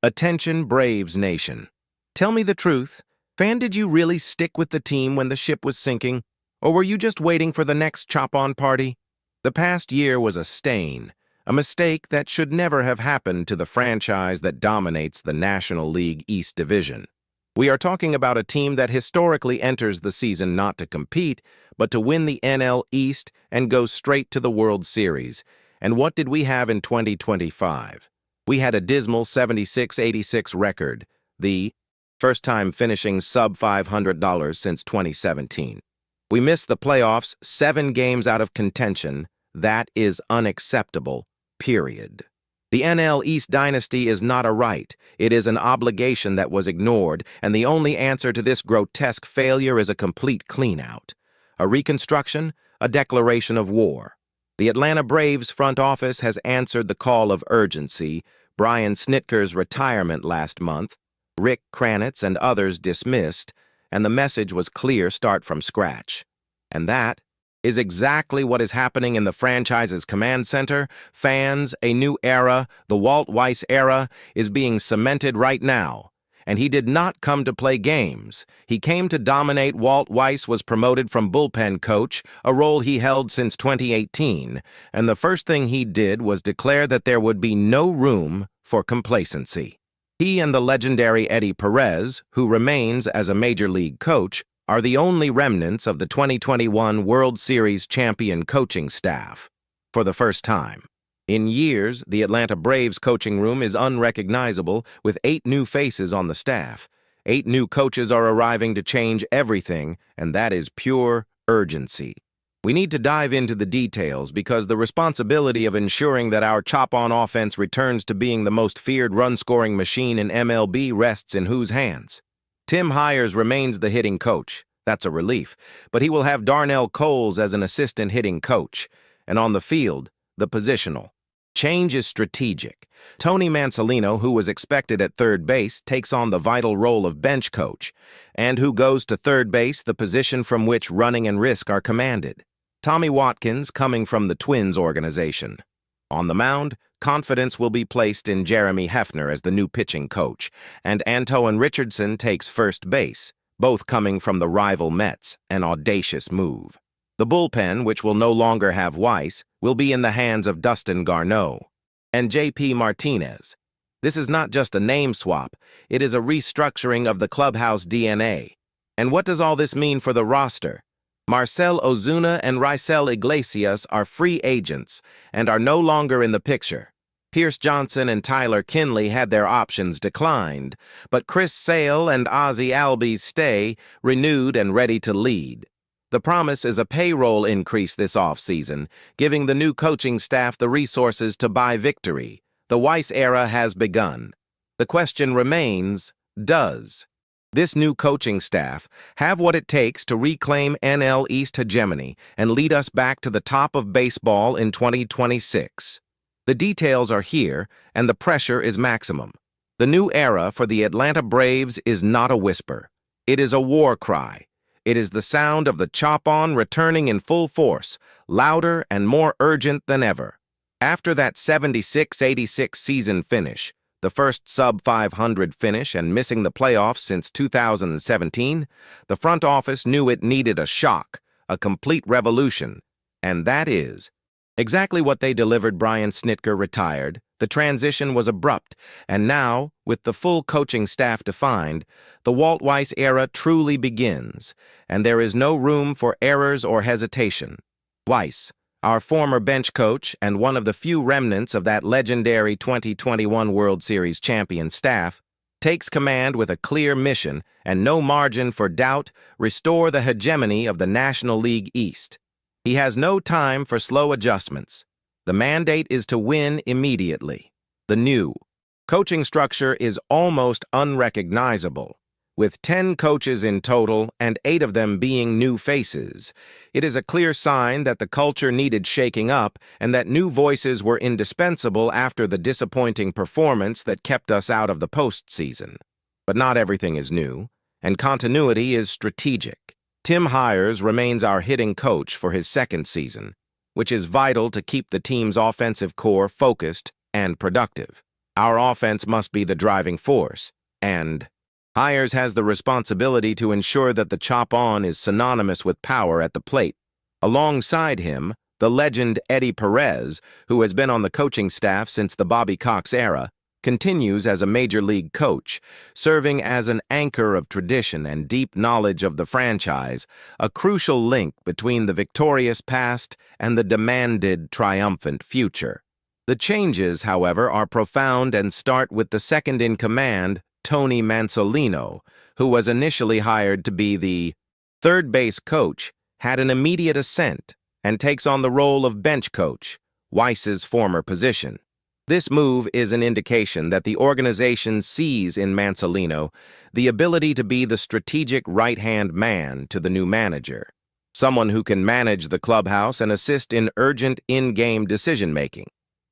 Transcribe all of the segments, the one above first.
Attention, Braves Nation. Tell me the truth. Did you really stick with the team when the ship was sinking? Or were you just waiting for the next chop-on party? The past year was a stain, a mistake that should never have happened to the franchise that dominates the National League East Division. We are talking about a team that historically enters the season not to compete, but to win the NL East and go straight to the World Series. And what did we have in 2025? We had a dismal 76-86 record, the first time finishing sub-$500 since 2017. We missed the playoffs 7 games out of contention. That is unacceptable, period. The NL East dynasty is not a right. It is an obligation that was ignored, and the only answer to this grotesque failure is a complete clean-out. A reconstruction, a declaration of war. The Atlanta Braves front office has answered the call of urgency. Brian Snitker's retirement last month, Rick Kranitz and others dismissed, and the message was clear: start from scratch. And that is exactly what is happening in the franchise's command center. Fans, a new era, the Walt Weiss era, is being cemented right now. And he did not come to play games. He came to dominate. Walt Weiss was promoted from bullpen coach, a role he held since 2018, and the first thing he did was declare that there would be no room for complacency. He and the legendary Eddie Perez, who remains as a major league coach, are the only remnants of the 2021 World Series champion coaching staff. For the first time in years, the Atlanta Braves coaching room is unrecognizable, with 8 new faces on the staff. 8 new coaches are arriving to change everything, and that is pure urgency. We need to dive into the details because the responsibility of ensuring that our chop-on offense returns to being the most feared run-scoring machine in MLB rests in whose hands? Tim Hires remains the hitting coach. That's a relief, but he will have Darnell Coles as an assistant hitting coach. And on the field, the positional change is strategic. Tony Mansolino, who was expected at third base, takes on the vital role of bench coach, and who goes to third base, the position from which running and risk are commanded. Tommy Watkins, coming from the Twins organization. On the mound, confidence will be placed in Jeremy Hefner as the new pitching coach, and Antoine Richardson takes first base, both coming from the rival Mets, an audacious move. The bullpen, which will no longer have Weiss, will be in the hands of Dustin Garneau and J.P. Martinez. This is not just a name swap, it is a restructuring of the clubhouse DNA. And what does all this mean for the roster? Marcell Ozuna and Raisel Iglesias are free agents and are no longer in the picture. Pierce Johnson and Tyler Kinley had their options declined, but Chris Sale and Ozzie Albies stay, renewed and ready to lead. The promise is a payroll increase this offseason, giving the new coaching staff the resources to buy victory. The Weiss era has begun. The question remains, does this new coaching staff have what it takes to reclaim NL East hegemony and lead us back to the top of baseball in 2026? The details are here, and the pressure is maximum. The new era for the Atlanta Braves is not a whisper. It is a war cry. It is the sound of the chop-on returning in full force, louder and more urgent than ever. After that 76-86 season finish, the first sub-500 finish and missing the playoffs since 2017, the front office knew it needed a shock, a complete revolution, and that is exactly what they delivered. Brian Snitker retired. The transition was abrupt, and now, with the full coaching staff defined, the Walt Weiss era truly begins, and there is no room for errors or hesitation. Weiss, our former bench coach and one of the few remnants of that legendary 2021 World Series champion staff, takes command with a clear mission and no margin for doubt: restore the hegemony of the National League East. He has no time for slow adjustments. The mandate is to win immediately. The new coaching structure is almost unrecognizable. With 10 coaches in total and 8 of them being new faces, it is a clear sign that the culture needed shaking up and that new voices were indispensable after the disappointing performance that kept us out of the postseason. But not everything is new, and continuity is strategic. Tim Hires remains our hitting coach for his second season, which is vital to keep the team's offensive core focused and productive. Our offense must be the driving force, and Hires has the responsibility to ensure that the chop on is synonymous with power at the plate. Alongside him, the legend Eddie Perez, who has been on the coaching staff since the Bobby Cox era, continues as a major league coach, serving as an anchor of tradition and deep knowledge of the franchise, a crucial link between the victorious past and the demanded, triumphant future. The changes, however, are profound and start with the second-in-command, Tony Mansolino, who was initially hired to be the third base coach, had an immediate ascent and takes on the role of bench coach, Weiss's former position. This move is an indication that the organization sees in Mansolino the ability to be the strategic right-hand man to the new manager, someone who can manage the clubhouse and assist in urgent in-game decision-making.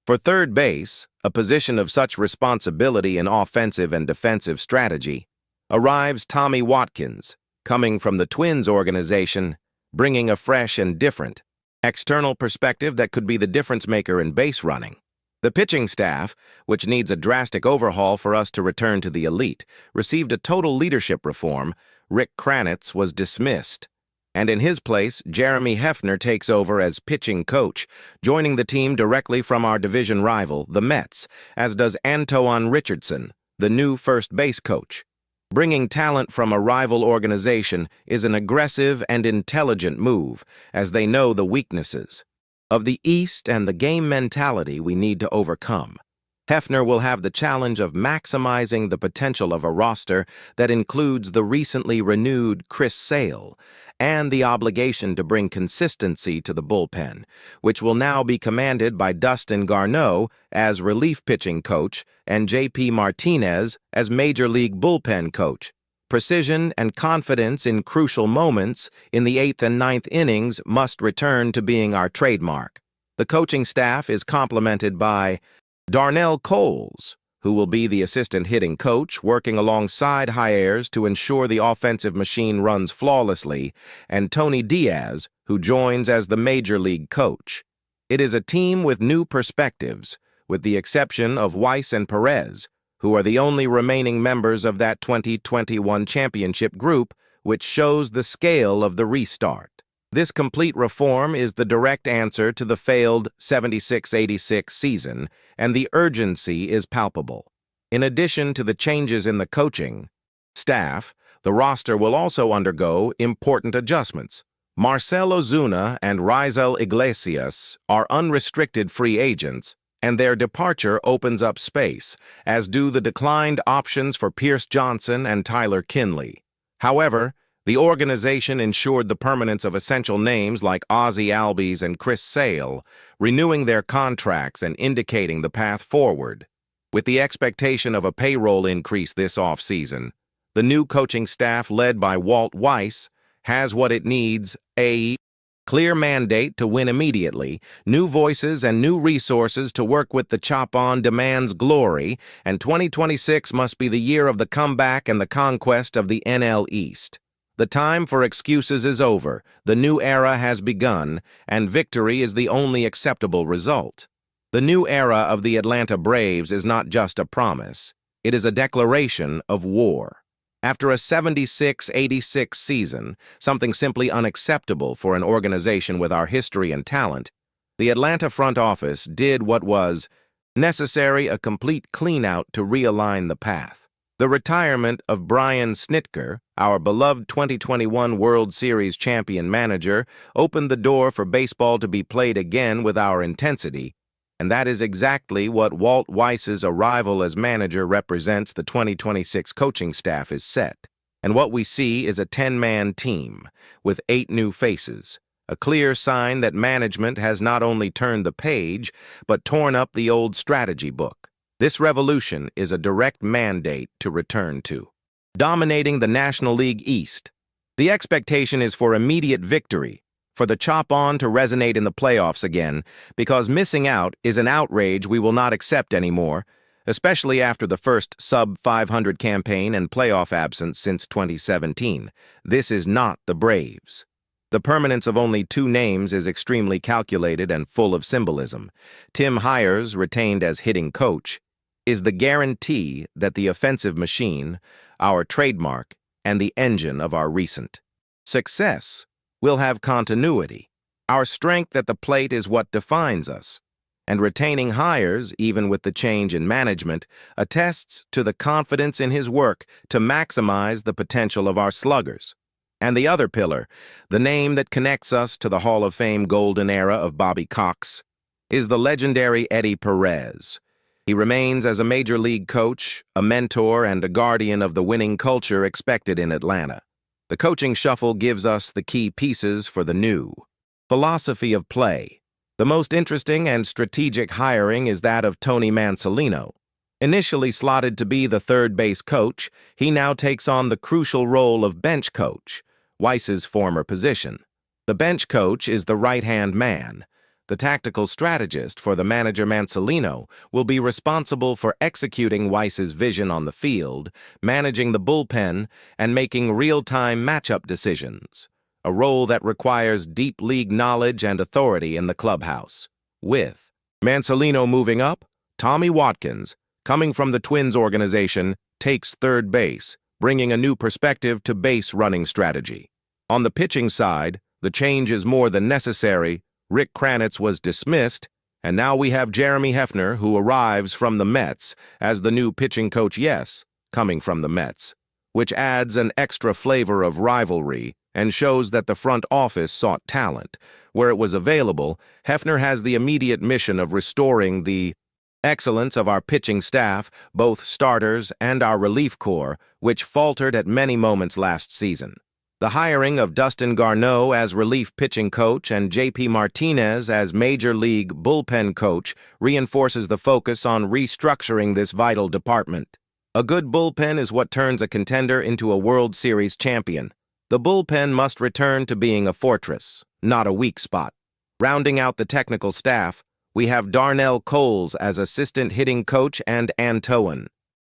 For third base, a position of such responsibility in offensive and defensive strategy, arrives Tommy Watkins, coming from the Twins organization, bringing a fresh and different external perspective that could be the difference maker in base running. The pitching staff, which needs a drastic overhaul for us to return to the elite, received a total leadership reform. Rick Kranitz was dismissed, and in his place, Jeremy Hefner takes over as pitching coach, joining the team directly from our division rival, the Mets, as does Antoine Richardson, the new first base coach. Bringing talent from a rival organization is an aggressive and intelligent move, as they know the weaknesses of the East and the game mentality we need to overcome. Hefner will have the challenge of maximizing the potential of a roster that includes the recently renewed Chris Sale and the obligation to bring consistency to the bullpen, which will now be commanded by Dustin Garneau as relief pitching coach and J.P. Martinez as Major League bullpen coach. Precision and confidence in crucial moments in the 8th and 9th innings must return to being our trademark. The coaching staff is complemented by Darnell Coles, who will be the assistant hitting coach, working alongside Hires to ensure the offensive machine runs flawlessly, and Tony Diaz, who joins as the major league coach. It is a team with new perspectives, with the exception of Weiss and Perez, who are the only remaining members of that 2021 championship group, which shows the scale of the restart. This complete reform is the direct answer to the failed 76-86 season, and the urgency is palpable. In addition to the changes in the coaching staff, the roster will also undergo important adjustments. Marcell Ozuna and Raisel Iglesias are unrestricted free agents, and their departure opens up space, as do the declined options for Pierce Johnson and Tyler Kinley. However, the organization ensured the permanence of essential names like Ozzie Albies and Chris Sale, renewing their contracts and indicating the path forward. With the expectation of a payroll increase this offseason, the new coaching staff led by Walt Weiss has what it needs: a clear mandate to win immediately, new voices and new resources to work with. The chop-on demands glory, and 2026 must be the year of the comeback and the conquest of the NL East. The time for excuses is over, the new era has begun, and victory is the only acceptable result. The new era of the Atlanta Braves is not just a promise, it is a declaration of war. After a 76-86 season, something simply unacceptable for an organization with our history and talent, the Atlanta front office did what was necessary: a complete clean-out to realign the path. The retirement of Brian Snitker, our beloved 2021 World Series champion manager, opened the door for baseball to be played again with our intensity, and that is exactly what Walt Weiss's arrival as manager represents. The 2026 coaching staff is set, and what we see is a 10-man team with 8 new faces, a clear sign that management has not only turned the page, but torn up the old strategy book. This revolution is a direct mandate to return to dominating the National League East. The expectation is for immediate victory, for the chop-on to resonate in the playoffs again, because missing out is an outrage we will not accept anymore, especially after the first sub-500 campaign and playoff absence since 2017. This is not the Braves. The permanence of only 2 names is extremely calculated and full of symbolism. Tim Hires, retained as hitting coach, is the guarantee that the offensive machine, our trademark, and the engine of our recent success will have continuity. Our strength at the plate is what defines us, and retaining hires, even with the change in management, attests to the confidence in his work to maximize the potential of our sluggers. And the other pillar, the name that connects us to the Hall of Fame golden era of Bobby Cox, is the legendary Eddie Perez. He remains as a major league coach, a mentor, and a guardian of the winning culture expected in Atlanta. The coaching shuffle gives us the key pieces for the new philosophy of play. The most interesting and strategic hiring is that of Tony Mansolino. Initially slotted to be the third base coach, he now takes on the crucial role of bench coach, Weiss's former position. The bench coach is the right-hand man. The tactical strategist for the manager Mansolino will be responsible for executing Weiss's vision on the field, managing the bullpen, and making real-time matchup decisions, a role that requires deep league knowledge and authority in the clubhouse. With Mansolino moving up, Tommy Watkins, coming from the Twins organization, takes third base, bringing a new perspective to base running strategy. On the pitching side, the change is more than necessary. Rick Kranitz was dismissed, and now we have Jeremy Hefner, who arrives from the Mets as the new pitching coach, coming from the Mets, which adds an extra flavor of rivalry and shows that the front office sought talent. Where it was available, Hefner has the immediate mission of restoring the excellence of our pitching staff, both starters and our relief corps, which faltered at many moments last season. The hiring of Dustin Garneau as relief pitching coach and J.P. Martinez as Major League bullpen coach reinforces the focus on restructuring this vital department. A good bullpen is what turns a contender into a World Series champion. The bullpen must return to being a fortress, not a weak spot. Rounding out the technical staff, we have Darnell Coles as assistant hitting coach and Antoine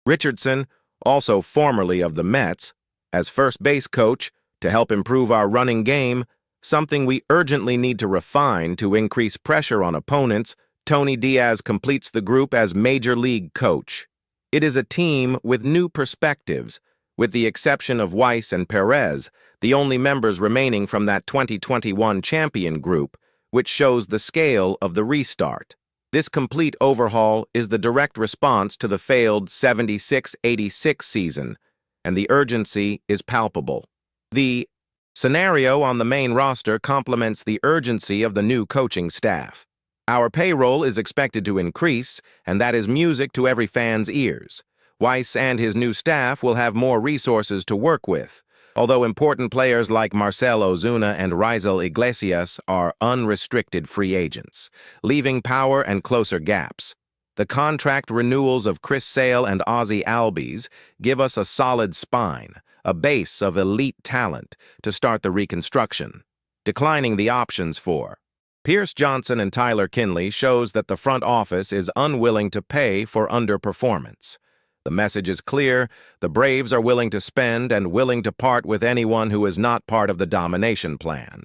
Richardson, also formerly of the Mets, as first base coach, to help improve our running game, something we urgently need to refine to increase pressure on opponents. Tony Diaz completes the group as Major League coach. It is a team with new perspectives, with the exception of Weiss and Perez, the only members remaining from that 2021 champion group, which shows the scale of the restart. This complete overhaul is the direct response to the failed 76-86 season, and the urgency is palpable. The scenario on the main roster complements the urgency of the new coaching staff. Our payroll is expected to increase, and that is music to every fan's ears. Weiss and his new staff will have more resources to work with, although important players like Marcell Ozuna and Raisel Iglesias are unrestricted free agents, leaving power and closer gaps. The contract renewals of Chris Sale and Ozzie Albies give us a solid spine, a base of elite talent to start the reconstruction. Declining the options for Pierce Johnson and Tyler Kinley shows that the front office is unwilling to pay for underperformance. The message is clear: the Braves are willing to spend and willing to part with anyone who is not part of the domination plan.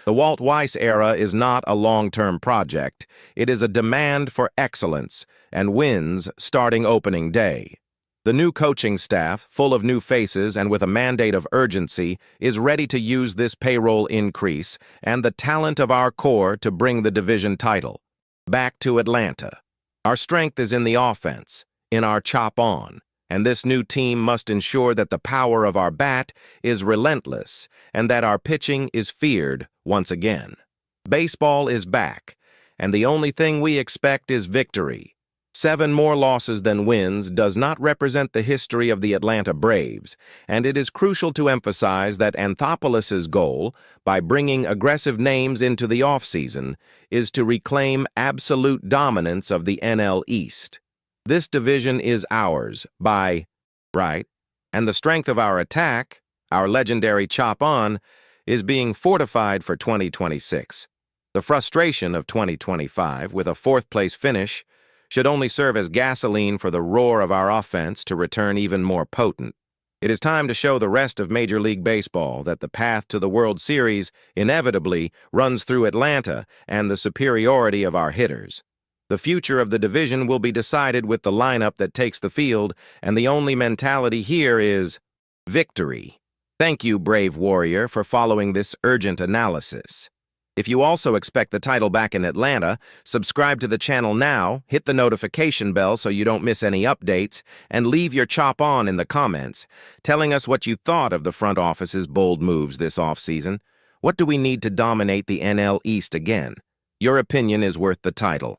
The Walt Weiss era is not a long-term project. It is a demand for excellence and wins starting opening day. The new coaching staff, full of new faces and with a mandate of urgency, is ready to use this payroll increase and the talent of our core to bring the division title back to Atlanta. Our strength is in the offense, in our chop on, and this new team must ensure that the power of our bat is relentless and that our pitching is feared once again. Baseball is back, and the only thing we expect is victory. 7 more losses than wins does not represent the history of the Atlanta Braves, and it is crucial to emphasize that Anthopoulos' goal, by bringing aggressive names into the offseason, is to reclaim absolute dominance of the NL East. This division is ours by right, and the strength of our attack, our legendary chop-on, is being fortified for 2026. The frustration of 2025 with a 4th-place finish should only serve as gasoline for the roar of our offense to return even more potent. It is time to show the rest of Major League Baseball that the path to the World Series inevitably runs through Atlanta and the superiority of our hitters. The future of the division will be decided with the lineup that takes the field, and the only mentality here is victory. Thank you, brave warrior, for following this urgent analysis. If you also expect the title back in Atlanta, subscribe to the channel now, hit the notification bell so you don't miss any updates, and leave your chop on in the comments, telling us what you thought of the front office's bold moves this offseason. What do we need to dominate the NL East again? Your opinion is worth the title.